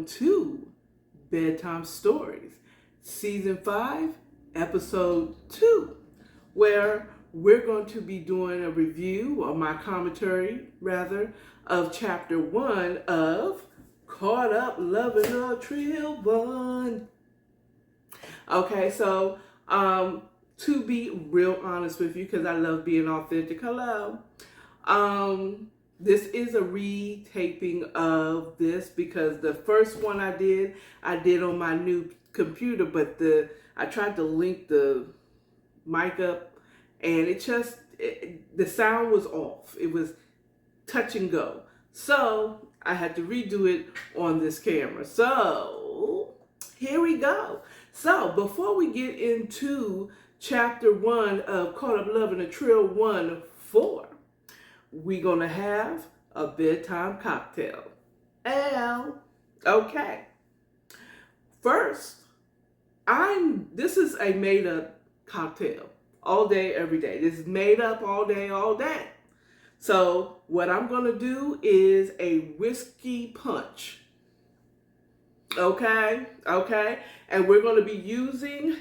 to Bedtime Stories, Season 5, Episode 2, where we're going to be doing a review, or my commentary, rather, of Chapter 1 of Caught Up Loving a Trill 1. Okay, so to be real honest with you, because I love being authentic, hello. This is a retaping of this because the first one I did on my new computer, but I tried to link the mic up and the sound was off. It was touch and go. So I had to redo it on this camera. So here we go. So before we get into Chapter 1 of Caught Up Loving a Trill 1-4, we're going to have a bedtime cocktail. Okay. First, this is a made-up cocktail. All day, every day. This is made up all day, all day. So what I'm going to do is a whiskey punch. Okay? And we're going to be using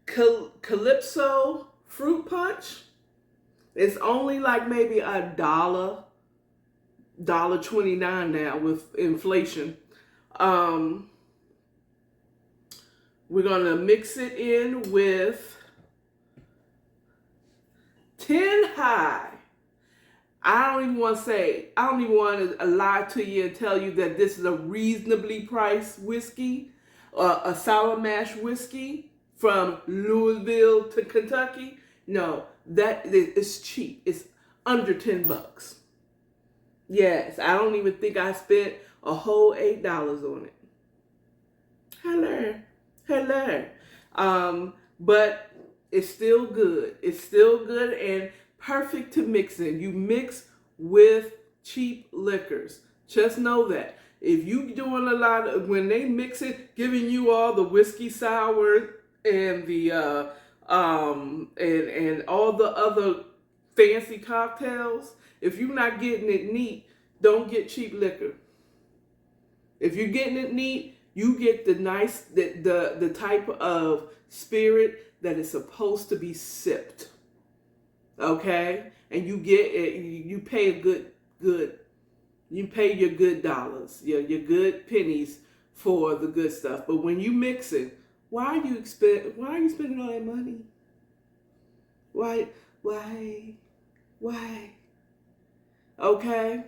Calypso fruit punch. It's only like maybe $1.29 now with inflation. We're gonna mix it in with 10 High. I don't even want to lie to you and tell you that this is a reasonably priced whiskey, a sour mash whiskey from Louisville to Kentucky. No, that is cheap. It's under $10. Yes, I don't even think I spent a whole $8 on it. Hello. But it's still good. It's still good and perfect to mix in. You mix with cheap liquors. Just know that. If you doing a lot of, when they mix it, giving you all the whiskey sour and the and all the other fancy cocktails, if you're not getting it neat, don't get cheap liquor. If you're getting it neat, you get the nice, the type of spirit that is supposed to be sipped. Okay? And you get it, you pay you pay your good dollars, your good pennies for the good stuff. But when you mix it, why are you spending all that money? Why? Okay?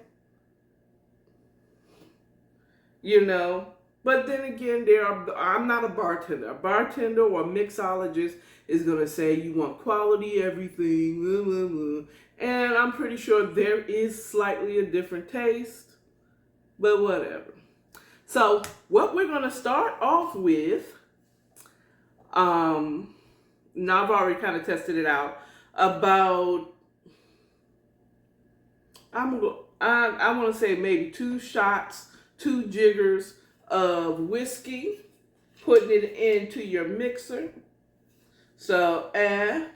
You know, but then again, I'm not a bartender. A bartender or a mixologist is going to say you want quality everything, blah, blah, blah. And I'm pretty sure there is slightly a different taste, but whatever. So what we're going to start off with, now I've already kind of tested it out, about, I want to say maybe 2 shots, 2 jiggers of whiskey, putting it into your mixer. So and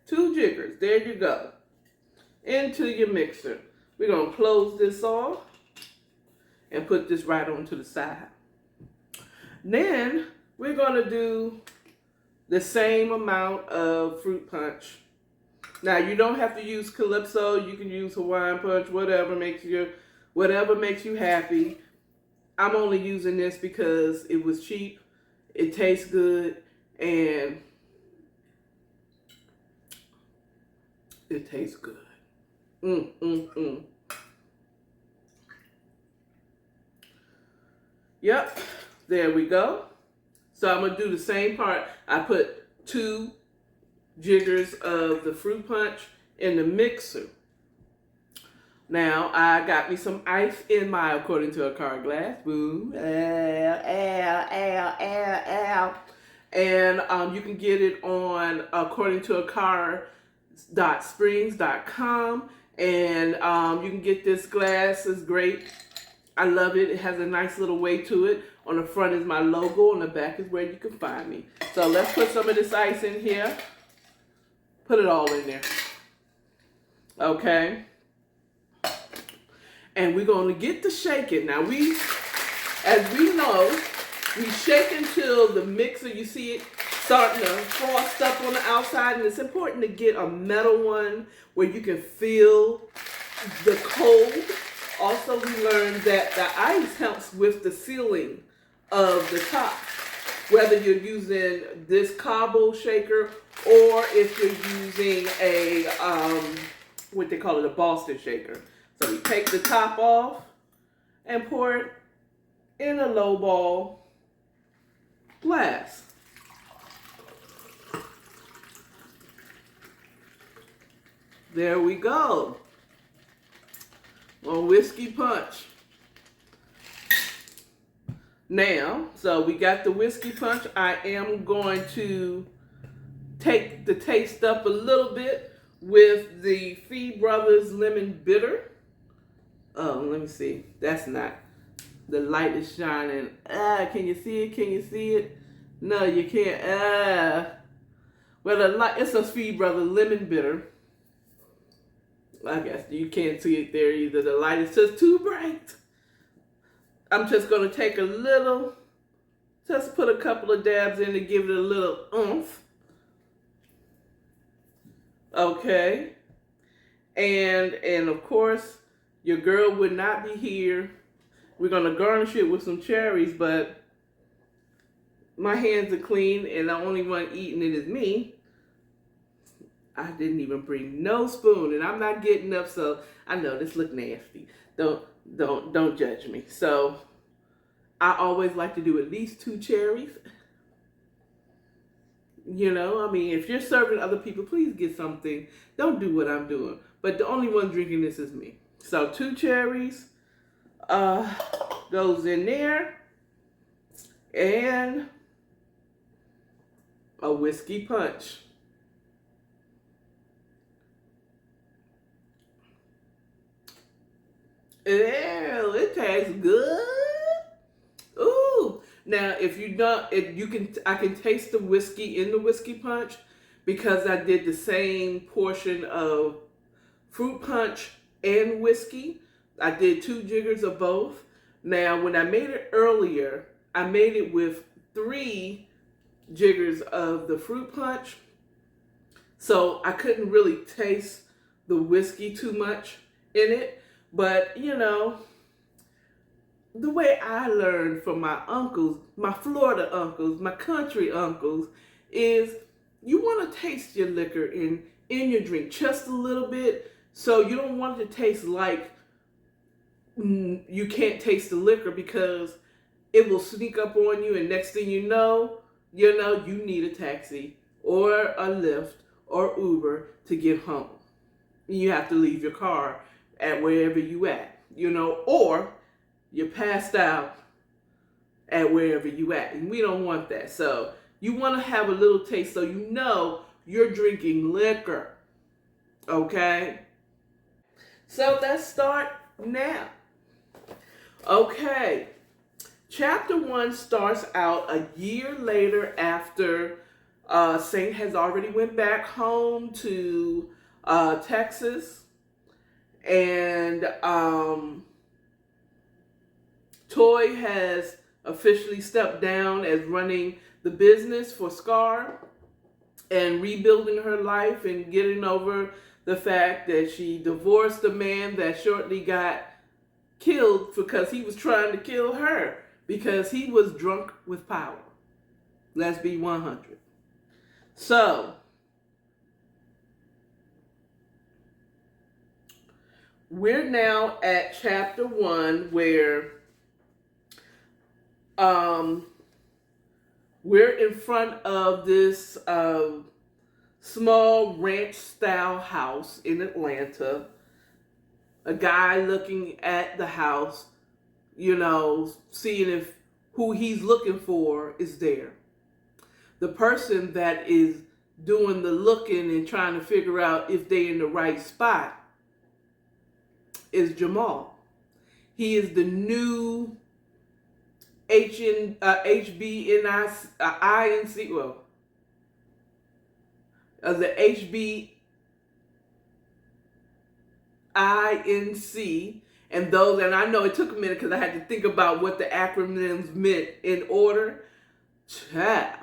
2 jiggers, there you go, into your mixer. We're going to close this off and put this right onto the side. Then we're going to do the same amount of fruit punch. Now you don't have to use Calypso. You can use Hawaiian punch, whatever makes you happy. I'm only using this because it was cheap, it tastes good, and it tastes good. Yep, there we go. So I'm going to do the same part. I put 2 jiggers of the fruit punch in the mixer. Now, I got me some ice in my, according to AKARA glass. Boom. And you can get it on, according to AKARA.springs.com. And you can get this glass. It's great. I love it. It has a nice little weight to it. On the front is my logo. On the back is where you can find me. So let's put some of this ice in here. Put it all in there. Okay. And we're going to get to shaking. Now as we know, we shake until the mixer, you see it starting to frost up on the outside. And it's important to get a metal one where you can feel the cold. Also, we learned that the ice helps with the sealing of the top. Whether you're using this Cabo shaker or if you're using a, what they call it, a Boston shaker. So we take the top off and pour it in a low ball glass. There we go. On whiskey punch. Now, so we got the whiskey punch. I am going to take the taste up a little bit with the Fee Brothers Lemon Bitter. Oh, let me see. That's not. The light is shining. Can you see it? Can you see it? No, you can't. Well, the light, it's a Fee Brothers Lemon Bitter. I guess you can't see it there either. The light is just too bright. I'm just going to take a little, just put a couple of dabs in to give it a little oomph. Okay. And of course, your girl would not be here. We're going to garnish it with some cherries, but my hands are clean and the only one eating it is me. I didn't even bring no spoon, and I'm not getting up, so I know this look nasty. Don't judge me. So I always like to do at least 2 cherries. You know, I mean, if you're serving other people, please get something. Don't do what I'm doing. But the only one drinking this is me. So 2 cherries goes in there, and a whiskey punch. Ew, it tastes good. Ooh. Now, if you don't, I can taste the whiskey in the whiskey punch because I did the same portion of fruit punch and whiskey. I did 2 jiggers of both. Now, when I made it earlier, I made it with 3 jiggers of the fruit punch. So I couldn't really taste the whiskey too much in it. But, you know, the way I learned from my uncles, my Florida uncles, my country uncles, is you want to taste your liquor in your drink just a little bit. So you don't want it to taste like you can't taste the liquor because it will sneak up on you. And next thing you know, you need a taxi or a Lyft or Uber to get home. You have to leave your car at wherever you at, or you're passed out at wherever you at. And we don't want that. So you want to have a little taste so you know you're drinking liquor. Okay? So let's start now. Okay. Chapter 1 starts out a year later after Saint has already went back home to Texas. And Toy has officially stepped down as running the business for Scar and rebuilding her life and getting over the fact that she divorced a man that shortly got killed because he was trying to kill her because he was drunk with power. Let's be 100. So we're now at chapter 1 where we're in front of this small ranch-style house in Atlanta. A guy looking at the house, seeing if who he's looking for is there. The person that is doing the looking and trying to figure out if they're in the right spot is Jamal. He is the new HBNIC, well, the HBINC, and those, and I know it took a minute because I had to think about what the acronyms meant in order. Child.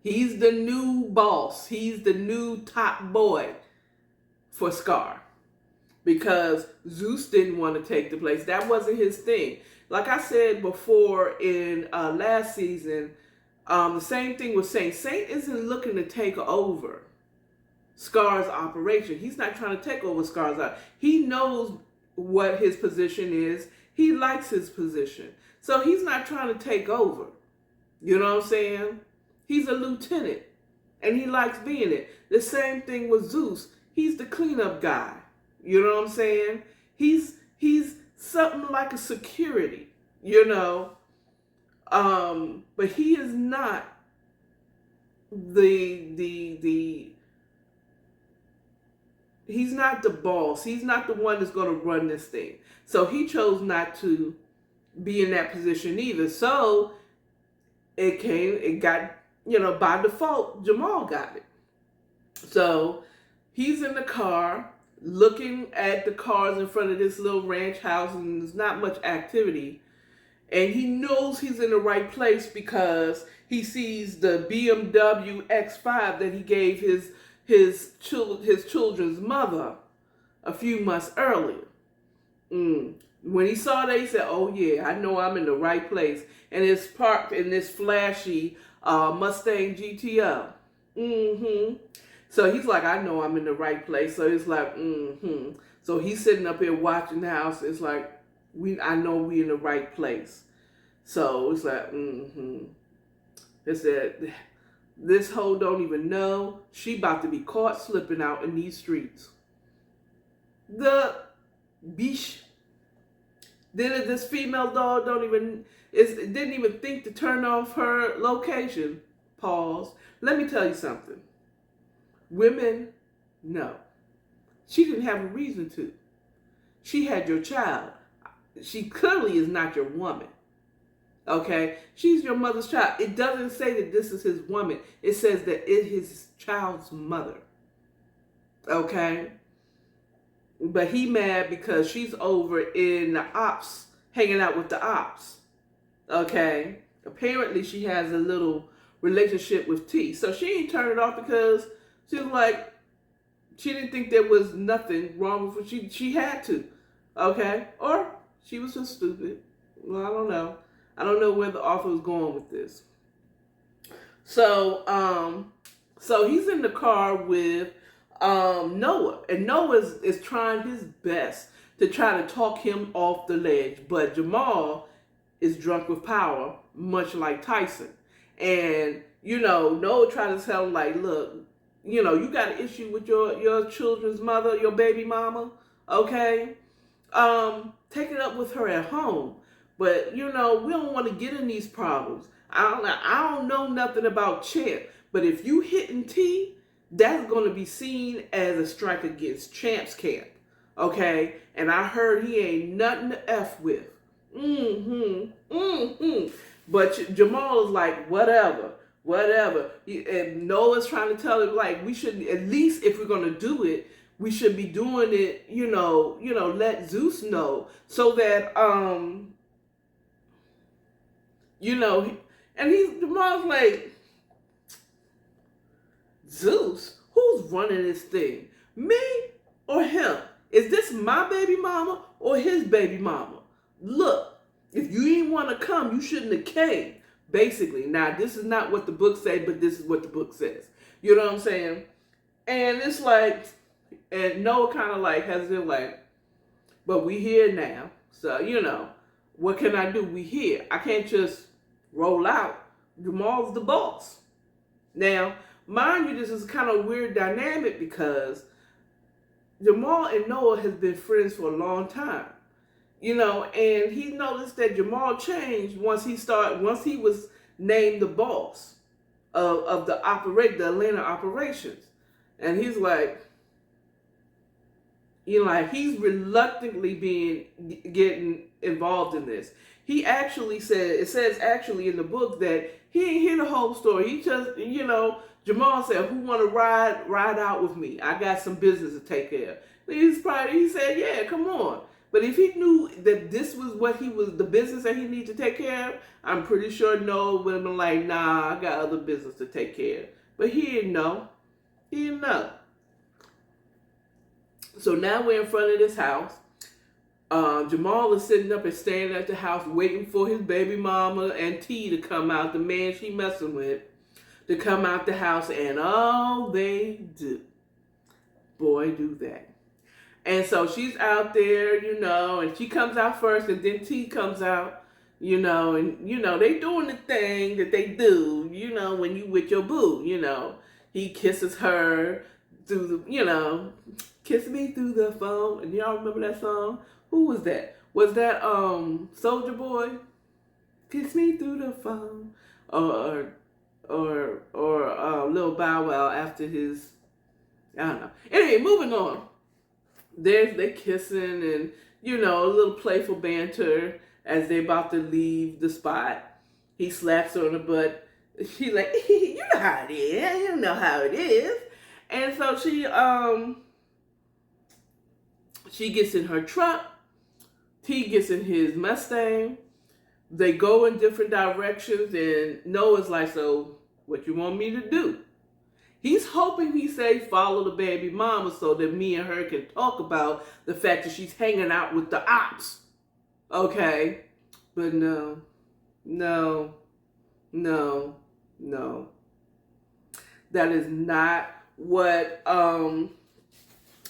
He's the new boss. He's the new top boy for Scar. Because Zeus didn't want to take the place. That wasn't his thing. Like I said before in last season, the same thing with Saint. Saint isn't looking to take over Scar's operation. He's not trying to take over Scar's operation. He knows what his position is. He likes his position. So he's not trying to take over. You know what I'm saying? He's a lieutenant. And he likes being it. The same thing with Zeus. He's the cleanup guy. You know what I'm saying? He's something like a security, you know. But he is not he's not the boss. He's not the one that's going to run this thing. So he chose not to be in that position either. So it got, you know, by default, Jamal got it. So he's in the car looking at the cars in front of this little ranch house, and there's not much activity. And he knows he's in the right place because he sees the BMW X5 that he gave his children's mother a few months earlier. When he saw that, he said, "Oh yeah, I know I'm in the right place." And it's parked in this flashy Mustang GTO. So he's like, "I know I'm in the right place." So it's like, So he's sitting up here watching the house. It's like, I know we in the right place. So it's like, It said, this hoe don't even know she about to be caught slipping out in these streets. The bish. Then this female dog didn't even think to turn off her location. Pause. Let me tell you something. Women, no. She didn't have a reason to. She had your child. She clearly is not your woman. Okay? She's your mother's child. It doesn't say that this is his woman. It says that it is his child's mother. Okay? But he mad because she's over in the ops, hanging out with the ops. Okay? Apparently she has a little relationship with T. So she ain't turned it off because she was like, she didn't think there was nothing wrong with it. She had to. Okay? Or she was just stupid. Well, I don't know. I don't know where the author was going with this. So he's in the car with Noah. And Noah is trying his best to try to talk him off the ledge. But Jamal is drunk with power, much like Tyson. And, you know, Noah tried to tell him, like, look, you know, you got an issue with your children's mother, your baby mama, okay? Take it up with her at home. But, you know, we don't want to get in these problems. I don't know nothing about Champ. But if you hitting T, that's going to be seen as a strike against Champ's camp, okay? And I heard he ain't nothing to F with. But Jamal is like, whatever. And Noah's trying to tell him, like, we should, at least if we're going to do it, we should be doing it, you know, let Zeus know so that, you know, and Jamal's like, Zeus? Who's running this thing? Me or him? Is this my baby mama or his baby mama? Look, if you didn't want to come, you shouldn't have came. Basically. Now, this is not what the book says, but this is what the book says. You know what I'm saying? And it's like, and Noah kind of like has it like, but we here now. So, you know, what can I do? We here. I can't just roll out. Jamal's the boss. Now, mind you, this is kind of a weird dynamic because Jamal and Noah has been friends for a long time. You know, and he noticed that Jamal changed once he was named the boss of the Atlanta operations. And he's like, like he's reluctantly getting involved in this. He actually said, it says actually in the book that he ain't hear the whole story. He just, Jamal said, "Who want to ride out with me? I got some business to take care of." He said, "Yeah, come on." But if he knew that this was the business that he needed to take care of, I'm pretty sure Noah would have been like, "Nah, I got other business to take care of." But he didn't know. He didn't know. So now we're in front of this house. Jamal is sitting up and standing at the house waiting for his baby mama and T to come out, the man she messing with, to come out the house, and all they do, boy, do that. And so she's out there, and she comes out first, and then T comes out, and they doing the thing that they do, when you with your boo, he kisses her through the, kiss me through the phone. And y'all remember that song? Who was that? Was that Soldier Boy? Kiss me through the phone, or Lil Bow Wow after his, I don't know. Anyway, moving on. They kissing and a little playful banter as they about to leave the spot. He slaps her on the butt. She like, you know how it is. You know how it is. And so she gets in her truck. T gets in his Mustang. They go in different directions, and Noah's like, "So, what you want me to do?" He's hoping he say follow the baby mama so that me and her can talk about the fact that she's hanging out with the ops. Okay? But no. That is not what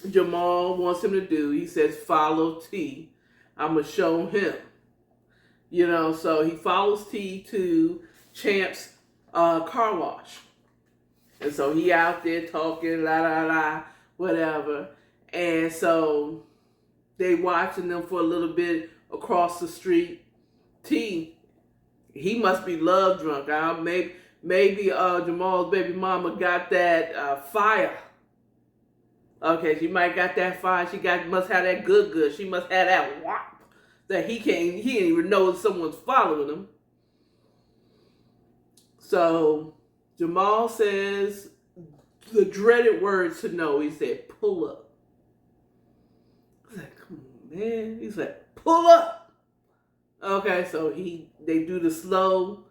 Jamal wants him to do. He says follow T. I'm going to show him. So he follows T to Champ's car wash. And so he out there talking, la la la, whatever. And so they watching them for a little bit across the street. T, he must be love drunk. Maybe Jamal's baby mama got that fire. Okay, she might got that fire. Must have that good. She must have that whop that he ain't even know someone's following him. So Jamal says the dreaded words to know. He said, "Pull up." I was like, "Come on, man." He's like, "Pull up." Okay, so they do the slow,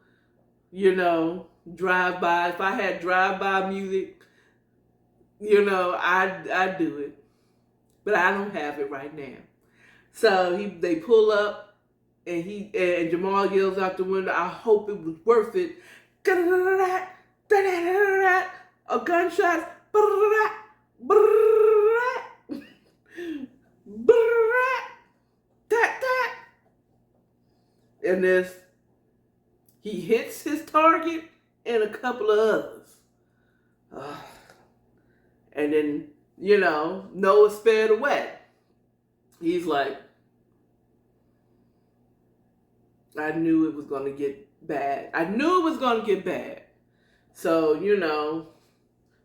drive by. If I had drive by music, I'd do it. But I don't have it right now. So they pull up, and Jamal yells out the window, "I hope it was worth it." A gunshot. And he hits his target and a couple of others. And then, Noah spared away. He's like, I knew it was going to get bad. So,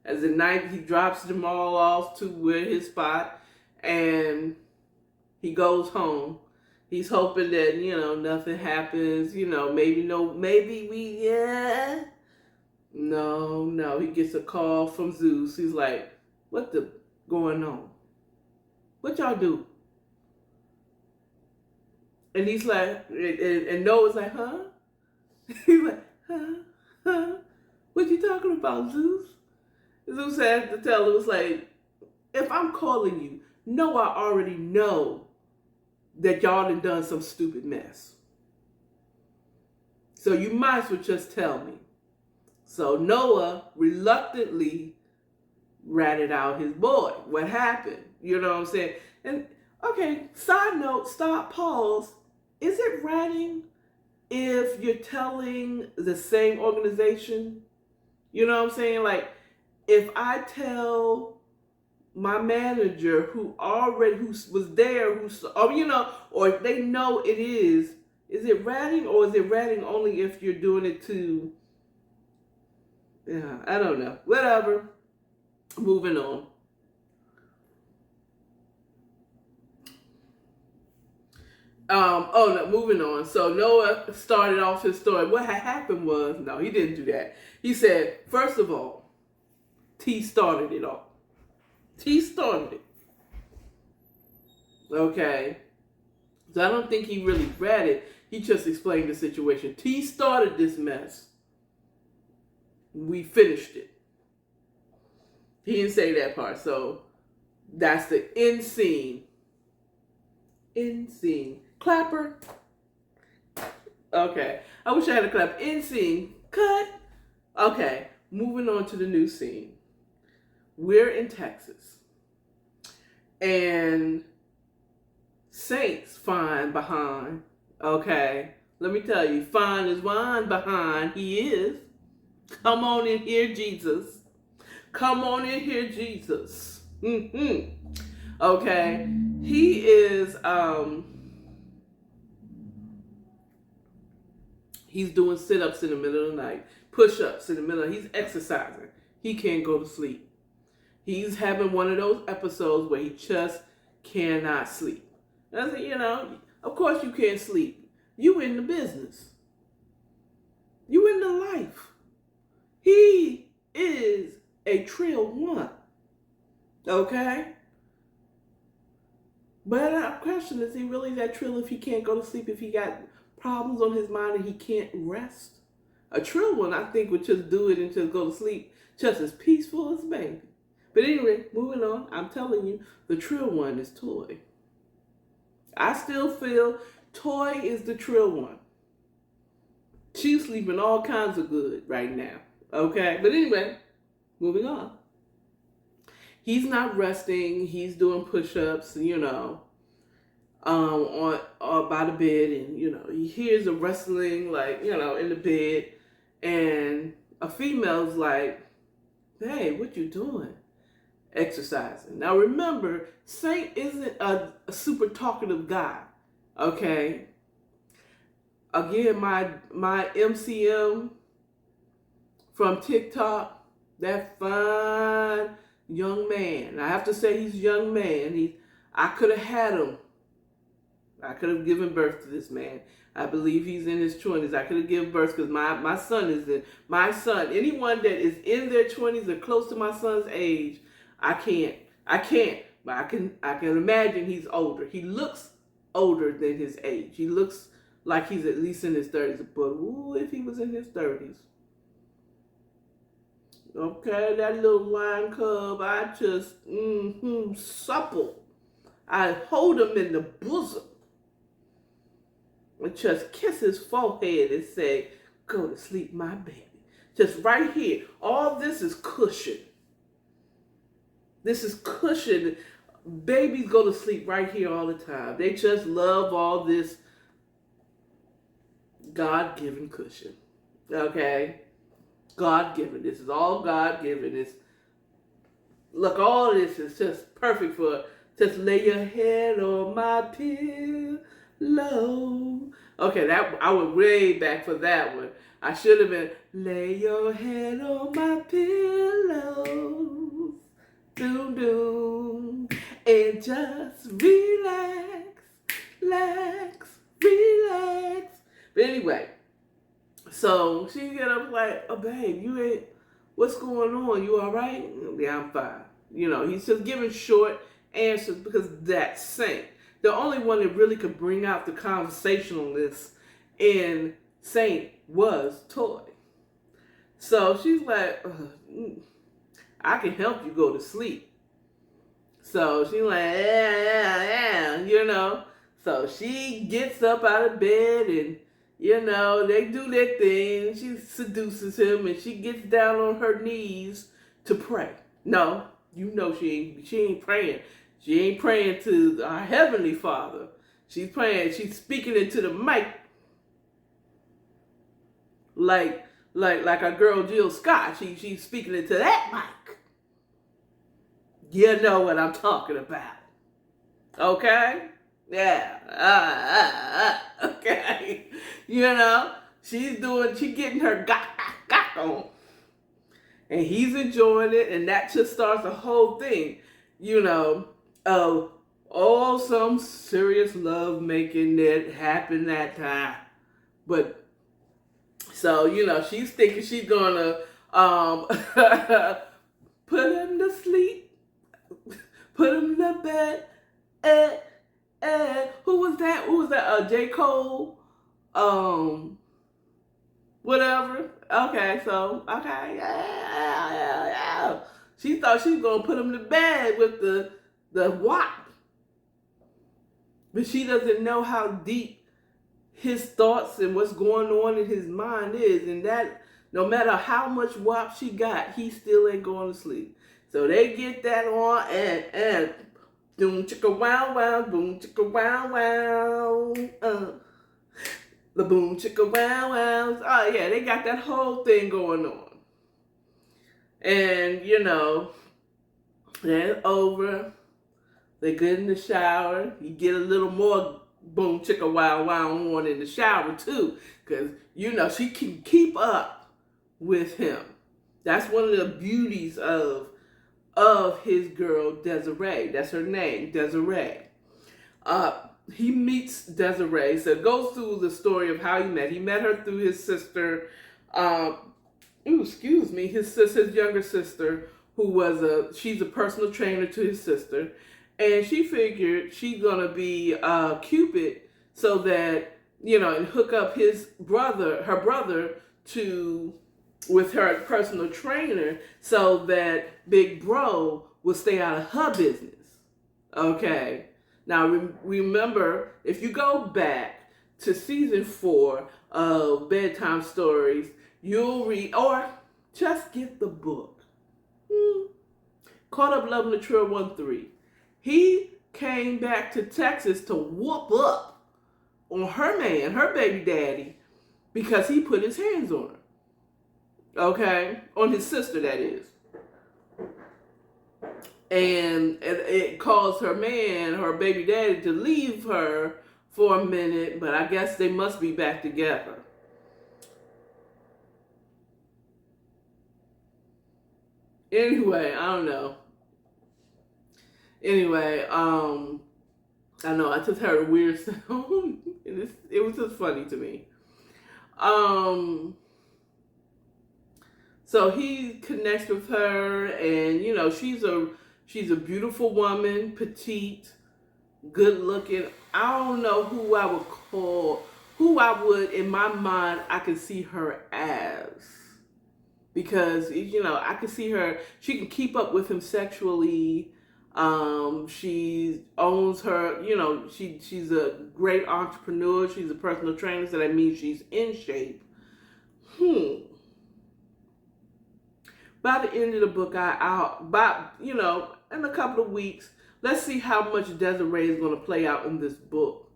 as the night, he drops Jamal off to where his spot, and he goes home. He's hoping that, nothing happens, No, he gets a call from Zeus. He's like, "What the going on? What y'all do?" And he's like, and Noah's like, "Huh?" He's like, "Huh? What you talking about, Zeus?" Zeus had to tell him, it's like, if I'm calling you, I already know that y'all done some stupid mess. So you might as well just tell me. So Noah reluctantly ratted out his boy. What happened? You know what I'm saying? And okay, side note, stop, pause. Is it ratting if you're telling the same organization? You know what I'm saying? Like, if I tell my manager who was there, or if they know it is it ratting, or is it ratting only if you're doing it to, I don't know. Whatever. Moving on. Oh no, moving on. So Noah started off his story. What had happened was, no, he didn't do that. He said, first of all, T started it all. T started it. Okay. So I don't think he really read it. He just explained the situation. T started this mess. We finished it. He didn't say that part. So that's the end scene. End scene. Clapper. Okay. I wish I had a clap. End scene. Cut. Okay. Moving on to the new scene. We're in Texas. And Saint's fine behind. Okay. Let me tell you, fine as wine behind. He is. Come on in here, Jesus. Come on in here, Jesus. Okay. He is, he's doing sit-ups in the middle of the night, push-ups in the middle. He's exercising. He can't go to sleep. He's having one of those episodes where he just cannot sleep. I said, of course you can't sleep. You in the business. You in the life. He is a trill one. Okay? But our question is he really that trill if he can't go to sleep, if he got problems on his mind and he can't rest? A trill one, I think, would just do it and just go to sleep just as peaceful as a baby. But anyway, moving on, I'm telling you, the trill one is Toy. I still feel Toy is the trill one. She's sleeping all kinds of good right now. Okay? But anyway, moving on. He's not resting. He's doing push-ups, on by the bed, and he hears a rustling, in the bed, and a female's like, "Hey, what you doing?" Exercising. Now remember, Saint isn't a super talkative guy. Okay. Again, my MCM from TikTok, that fine young man. I have to say he's a young man. I could have had him. I could have given birth to this man. I believe he's in his 20s. I could have given birth because my son is in. My son, anyone that is in their 20s or close to my son's age, I can't. But I can imagine he's older. He looks older than his age. He looks like he's at least in his 30s. But if he was in his 30s. Okay, that little lion cub, I just, supple. I hold him in the bosom. And just kiss his forehead and say, "Go to sleep, my baby." Just right here. All this is cushion. This is cushion. Babies go to sleep right here all the time. They just love all this God-given cushion. Okay? God-given. This is all God-given. Look, all this is just perfect for just lay your head on my pillow. Okay, I went way back for that one. I should have been lay your head on my pillow. Doom, doom. And just relax. But anyway, so she get up like, "Oh, babe, you ain't, what's going on? You all right?" "Yeah, I'm fine." He's just giving short answers because that's Saint. The only one that really could bring out the conversationalness in Saint was Toy. So she's like, "I can help you go to sleep." So she's like, yeah. So she gets up out of bed and, they do their thing. She seduces him and she gets down on her knees to pray. No, she ain't praying. She ain't praying to our Heavenly Father. She's praying, she's speaking into the mic. Like our girl Jill Scott. She's speaking into that mic. You know what I'm talking about. Okay? Yeah. Okay. She's getting her got on. And he's enjoying it, and that just starts the whole thing, of Oh, some serious love making that happened that time. But so, she's thinking she's gonna um put him to sleep, put him to bed. Eh, who was that? Who was that? J. Cole. Um, Whatever. Okay, so okay, yeah. She thought she was gonna put him to bed with the WAP, but she doesn't know how deep his thoughts and what's going on in his mind is, and that no matter how much WAP she got, he still ain't going to sleep. So they get that on and boom chicka wow wow, boom chicka wow wow. The boom chicka wow wow. Oh yeah, they got that whole thing going on. And then over, they get in the shower. You get a little more boom chicka wow wow on in the shower too, because she can keep up with him. That's one of the beauties of his girl Desiree. That's her name, Desiree. He meets Desiree. So it goes through the story of how he met. He met her through his sister. His younger sister, she's a personal trainer to his sister, and she figured she's gonna be Cupid, so that and hook up her brother, to with her personal trainer, so that Big Bro will stay out of her business. Okay. Now remember, if you go back to season 4 of Bedtime Stories, you'll read, or just get the book. Caught Up Loving the Trail 1-3. He came back to Texas to whoop up on her man, her baby daddy, because he put his hands on her. Okay? On his sister, that is. And it caused her man, her baby daddy, to leave her for a minute, but I guess they must be back together. Anyway, I don't know. Anyway, I know I just heard a weird sound. It was just funny to me. So he connects with her, and she's a beautiful woman, petite, good looking. I don't know who I would in my mind I could see her as, because I could see her. She can keep up with him sexually. She owns her. She's a great entrepreneur. She's a personal trainer, so that means she's in shape. By the end of the book, in a couple of weeks, let's see how much Desiree is going to play out in this book,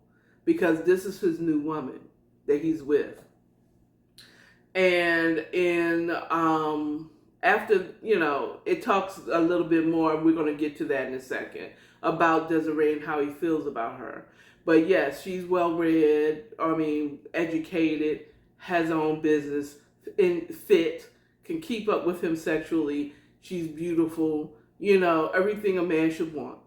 because this is his new woman that he's with. And after, it talks a little bit more, we're going to get to that in a second, about Desiree and how he feels about her. But yes, she's well-read, educated, has her own business, fit, can keep up with him sexually. She's beautiful, everything a man should want.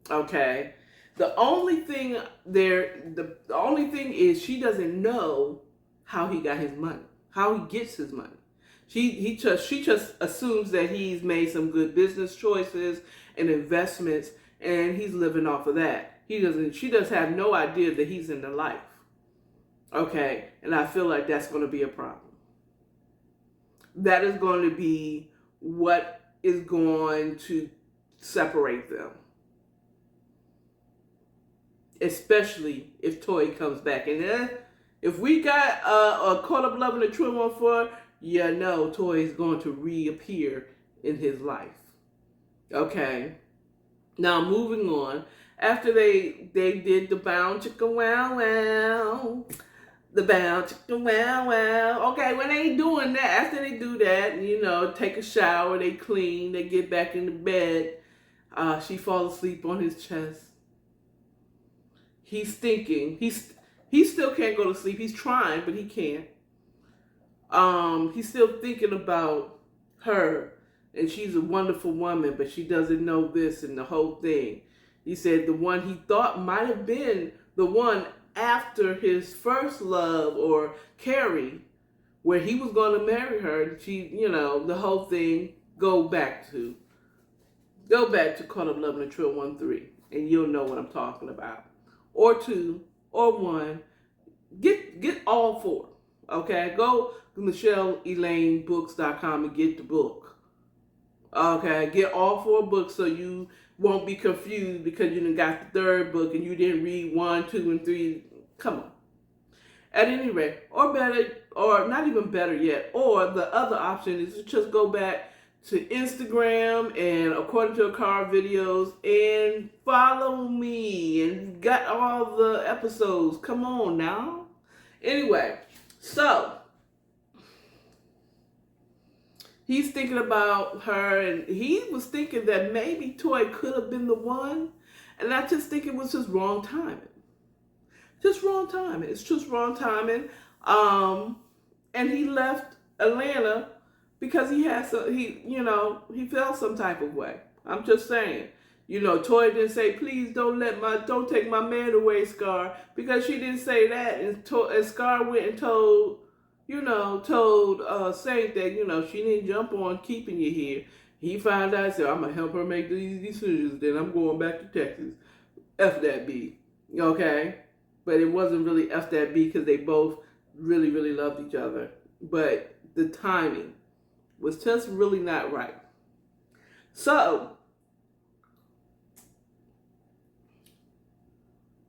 Okay? The only thing is she doesn't know how he got his money, how he gets his money. She just assumes that he's made some good business choices and investments, and he's living off of that. She does have no idea that he's in the life. Okay? And I feel like that's going to be a problem. That is going to be what is going to separate them. Especially if Toy comes back. And then if we got a Caught Up Loving the True One for, Toy is going to reappear in his life. Okay. Now moving on. After they did the bound chicka wow wow. The bound chicka wow wow. Okay, when they ain't doing that, after they do that, take a shower, they clean, they get back in the bed. She falls asleep on his chest. He's thinking. He still can't go to sleep. He's trying, but he can't. He's still thinking about her, and she's a wonderful woman, but she doesn't know this and the whole thing. He said the one he thought might have been the one after his first love, or Carrie, where he was going to marry her. She, the whole thing, go back to Caught Up Love in a Trill 1-3, and you'll know what I'm talking about. Or 2, or 1. Get all 4. Okay? Go to MichelleElaineBooks.com and get the book. Okay? Get all 4 books so you won't be confused because you done got the 3rd book and you didn't read 1, 2, and 3. Come on. At any rate, or better, or not even better yet, or the other option is to just go back to Instagram and According to AKARA videos and follow me and got all the episodes. Come on now. Anyway, so he's thinking about her, and he was thinking that maybe Toy could have been the one, and I just think it was just wrong timing. Just wrong timing. It's just wrong timing. And he left Atlanta because he felt some type of way. I'm just saying. Toy didn't say, please don't take my man away, Scar, because she didn't say that. And Scar went and told Saint that, she didn't jump on keeping you here. He found out and said, I'm going to help her make these decisions, then I'm going back to Texas. F that B. Okay? But it wasn't really F that B because they both really, really loved each other. But the timing was just really not right. So,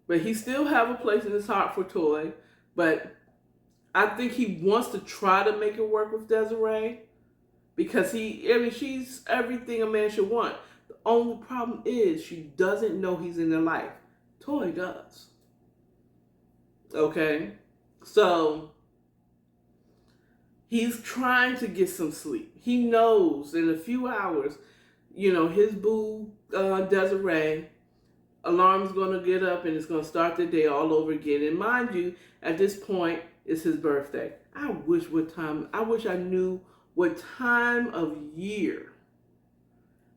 but he still have a place in his heart for Toy. But I think he wants to try to make it work with Desiree because she's everything a man should want. The only problem is she doesn't know he's in their life. Toy does. Okay? So, he's trying to get some sleep. He knows in a few hours, his boo, Desiree, alarm's going to get up and it's going to start the day all over again. And mind you, at this point, it's his birthday. I wish I knew what time of year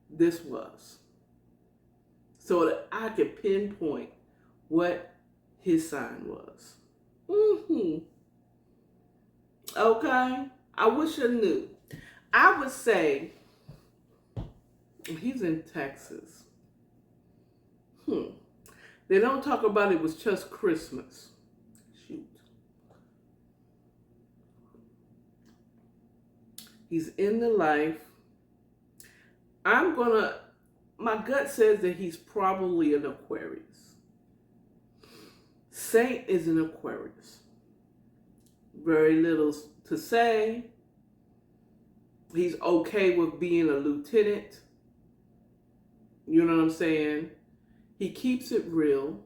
this was so that I could pinpoint what his sign was. Okay? I wish I knew. I would say he's in Texas. They don't talk about it was just Christmas. Shoot. He's in the life. My gut says that he's probably an Aquarius. Saint is an Aquarius. Very little to say. He's okay with being a lieutenant. You know what I'm saying? He keeps it real.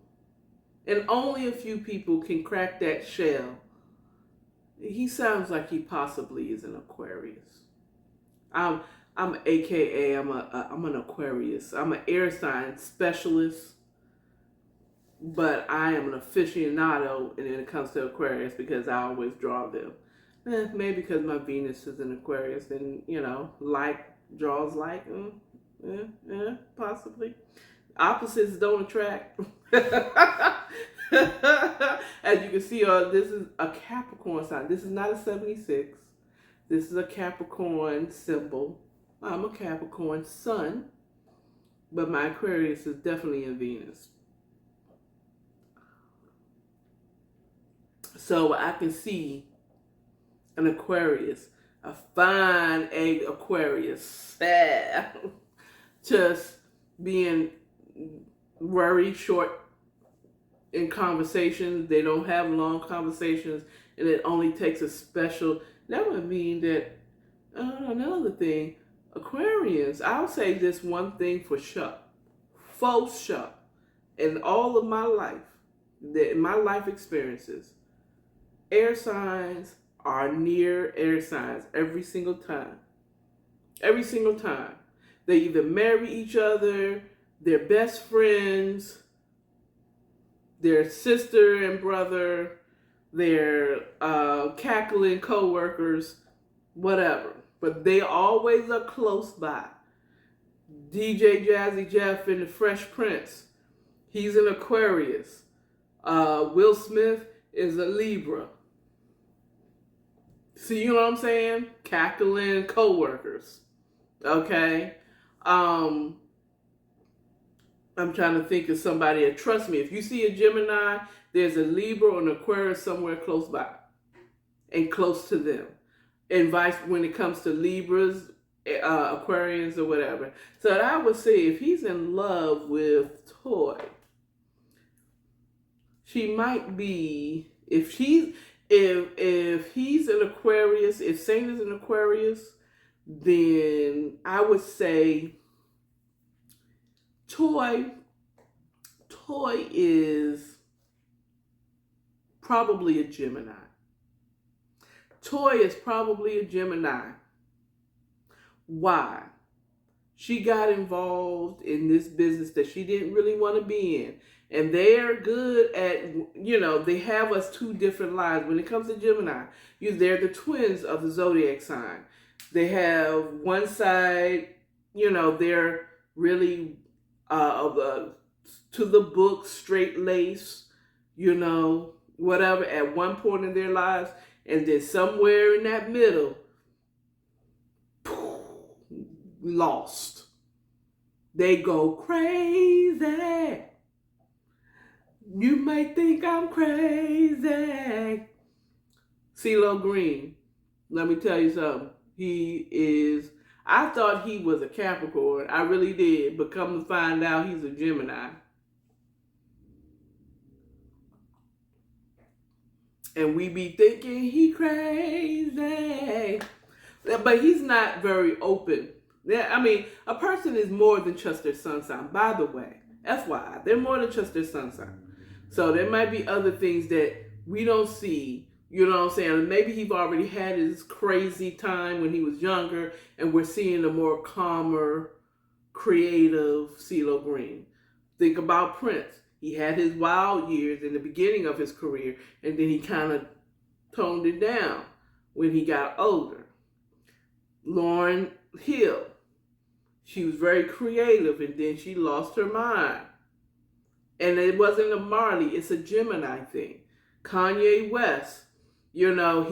And only a few people can crack that shell. He sounds like he possibly is an Aquarius. I'm AKA, I'm an Aquarius. I'm an air sign specialist. But I am an aficionado when it comes to Aquarius because I always draw them. Maybe because my Venus is an Aquarius and, like draws like. Possibly. Opposites don't attract. As you can see, this is a Capricorn sign. This is not a 76. This is a Capricorn symbol. I'm a Capricorn sun. But my Aquarius is definitely in Venus. So I can see an Aquarius, a fine egg Aquarius, just being very short in conversations. They don't have long conversations, and it only takes a special. That would mean that another thing, Aquarians. I'll say this one thing for sure, faux sure, in all of my life, in my life experiences. Air signs are near air signs every single time. Every single time. They either marry each other, they're best friends, they're sister and brother, they're cackling co-workers, whatever. But they always are close by. DJ Jazzy Jeff and the Fresh Prince He's an Aquarius. Will Smith is a Libra. See, you know what I'm saying? Cackling co-workers. Okay? I'm trying to think of somebody that, trust me, if you see a Gemini, there's a Libra or an Aquarius somewhere close by and close to them. And vice when it comes to Libras, Aquarians, or whatever. So I would say if he's in love with Toy, she might be, if he's an Aquarius, if Saint is an Aquarius, then I would say Toy is probably a Gemini. Toy is probably a Gemini. Why? She got involved in this business that she didn't really want to be in. And they're good at, they have us two different lives. When it comes to Gemini, they're the twins of the zodiac sign. They have one side, they're really to the book, straight lace, whatever, at one point in their lives. And then somewhere in that middle, lost. They go crazy. You may think I'm crazy. CeeLo Green, let me tell you something. I thought he was a Capricorn. I really did. But come to find out, he's a Gemini. And we be thinking he crazy. But he's not very open. I mean, a person is more than just their sun sign. By the way, FYI, they're more than just their sun sign. So there might be other things that we don't see. You know what I'm saying? Maybe he's already had his crazy time when he was younger, and we're seeing a more calmer, creative CeeLo Green. Think about Prince. He had his wild years in the beginning of his career, and then he kind of toned it down when he got older. Lauryn Hill, she was very creative, and then she lost her mind. And it wasn't a Marley, it's a Gemini thing. Kanye West, he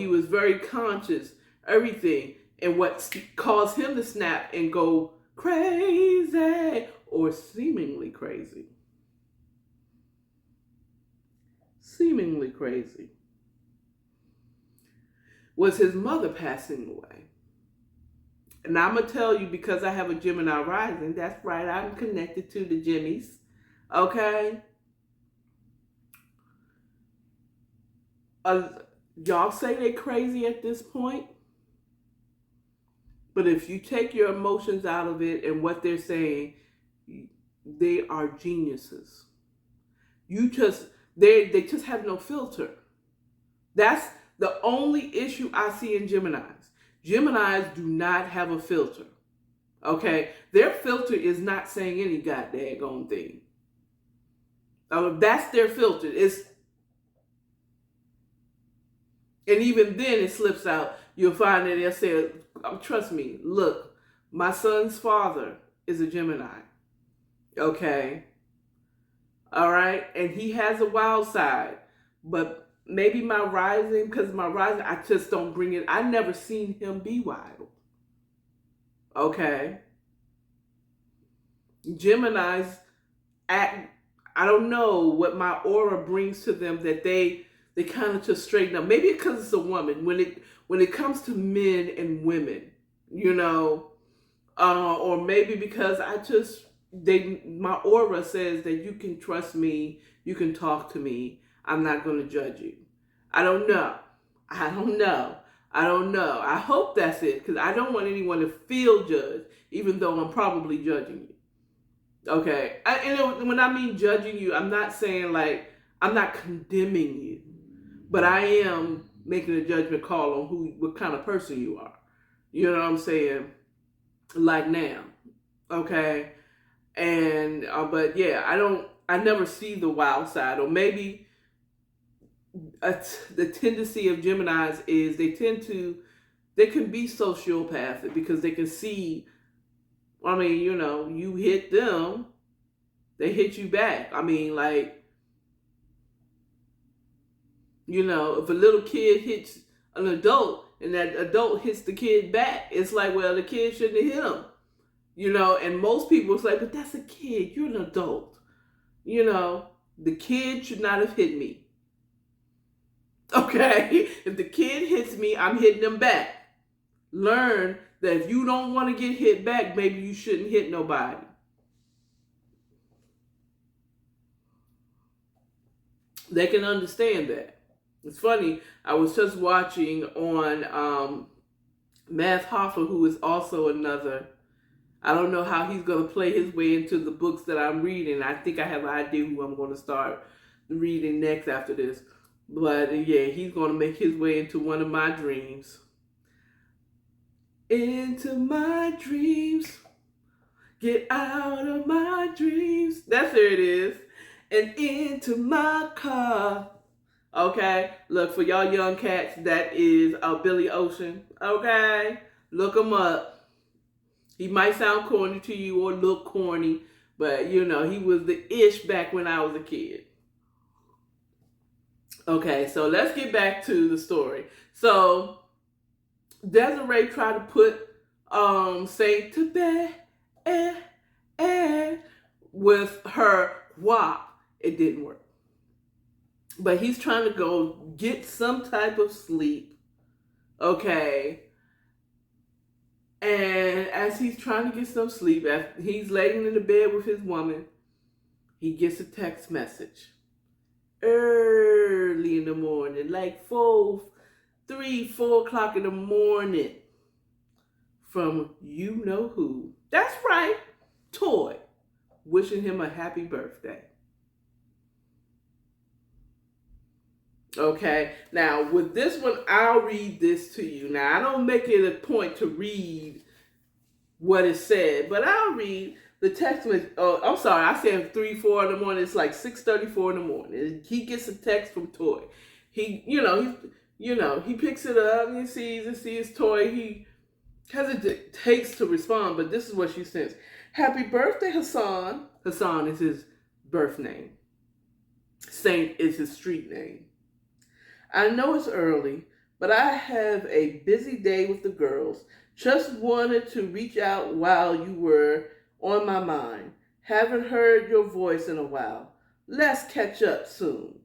was very conscious, everything. And what caused him to snap and go crazy, or seemingly crazy, was his mother passing away. And I'm going to tell you, because I have a Gemini rising, that's right, I'm connected to the Jimmies. Okay? Y'all say they're crazy at this point. But if you take your emotions out of it and what they're saying, they are geniuses. They just have no filter. That's the only issue I see in Geminis. Geminis do not have a filter. Okay? Their filter is not saying any goddamn thing. That's their filter. And even then it slips out. You'll find that they'll say, trust me, look, my son's father is a Gemini. Okay? All right? And he has a wild side. But maybe my rising, because my rising, I just don't bring it. I never seen him be wild. Okay? Geminis act, I don't know what my aura brings to them that they kind of just straighten up. Maybe because it's a woman. When it comes to men and women, or maybe because my aura says that you can trust me, you can talk to me, I'm not going to judge you. I don't know. I hope that's it, because I don't want anyone to feel judged, even though I'm probably judging you. Okay? And when I mean judging you, I'm not saying I'm not condemning you, but I am making a judgment call on what kind of person you are. You know what I'm saying? Like now. Okay? And, but yeah, I never see the wild side. Or maybe the tendency of Geminis is they can be sociopathic because they can see, you hit them, they hit you back. I mean, like, you know, if a little kid hits an adult and that adult hits the kid back, it's like, well, the kid shouldn't have hit him. You know, and most people say, but that's a kid. You're an adult. You know, the kid should not have hit me. Okay? If the kid hits me, I'm hitting them back. Learn that if you don't want to get hit back, maybe you shouldn't hit nobody. They can understand that. It's funny, I was just watching on Math Hoffa, who is also another, I don't know how he's going to play his way into the books that I'm reading. I think I have an idea who I'm going to start reading next after this. But yeah, he's going to make his way into one of my dreams. Into my dreams. Get out of my dreams. That's where it is. And into my car. Okay? Look, for y'all young cats, that is Billy Ocean. Okay? Look him up. He might sound corny to you or look corny, but you know, he was the ish back when I was a kid. Okay, so let's get back to the story. So Desiree tried to put Saint to bed with her whop. It didn't work. But he's trying to go get some type of sleep. Okay. And as he's trying to get some sleep, as he's laying in the bed with his woman, he gets a text message. Early in the morning, like 4 o'clock in the morning, from you know who. That's right, Toy, wishing him a happy birthday. Okay, now with this one, I'll read this to you. Now, I don't make it a point to read what it said, but I'll read the text message. Oh, I'm sorry, I said 3, 4 in the morning. It's like 6:34 in the morning. He gets a text from Toy. He picks it up and he sees Toy. He hesitates to respond, but this is what she says. Happy birthday, Hassan. Hassan is his birth name. Saint is his street name. I know it's early, but I have a busy day with the girls. Just wanted to reach out while you were on my mind. Haven't heard your voice in a while. Let's catch up soon. ...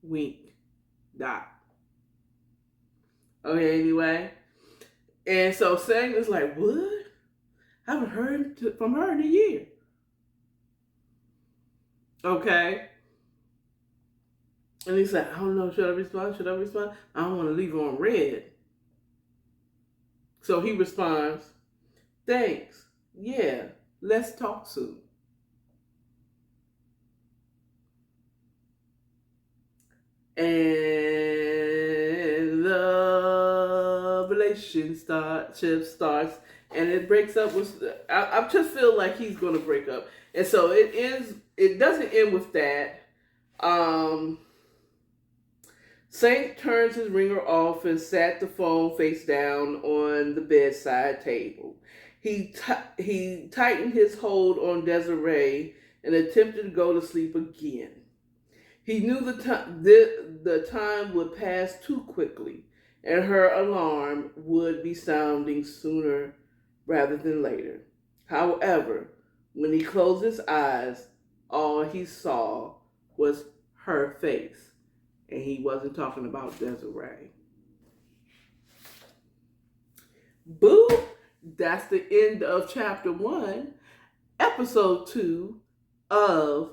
Wink. ... Okay, anyway. And so Saint is like, what? I haven't heard from her in a year. Okay. And he said, I don't know, should I respond? I don't want to leave her on red. So he responds, thanks. Yeah, let's talk soon. And the relationship starts, and it breaks up with, I just feel like he's going to break up. And so it doesn't end with that. Saint turns his ringer off and sat the phone face down on the bedside table. He tightened his hold on Desiree and attempted to go to sleep again. He knew the time would pass too quickly, and her alarm would be sounding sooner rather than later. However, when he closed his eyes, all he saw was her face. And he wasn't talking about Desiree. Boo! That's the end of chapter 1, episode 2 of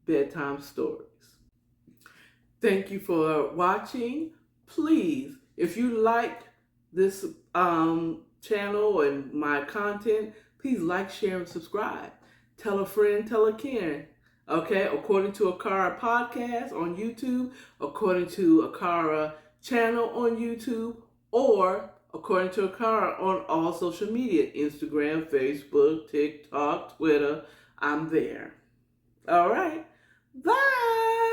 Bedtime Stories. Thank you for watching. Please, if you like this channel and my content, please like, share, and subscribe. Tell a friend, tell a kin. Okay, according to AKARA Podcast on YouTube, according to AKARA channel on YouTube, or according to AKARA on all social media, Instagram, Facebook, TikTok, Twitter, I'm there. All right, bye.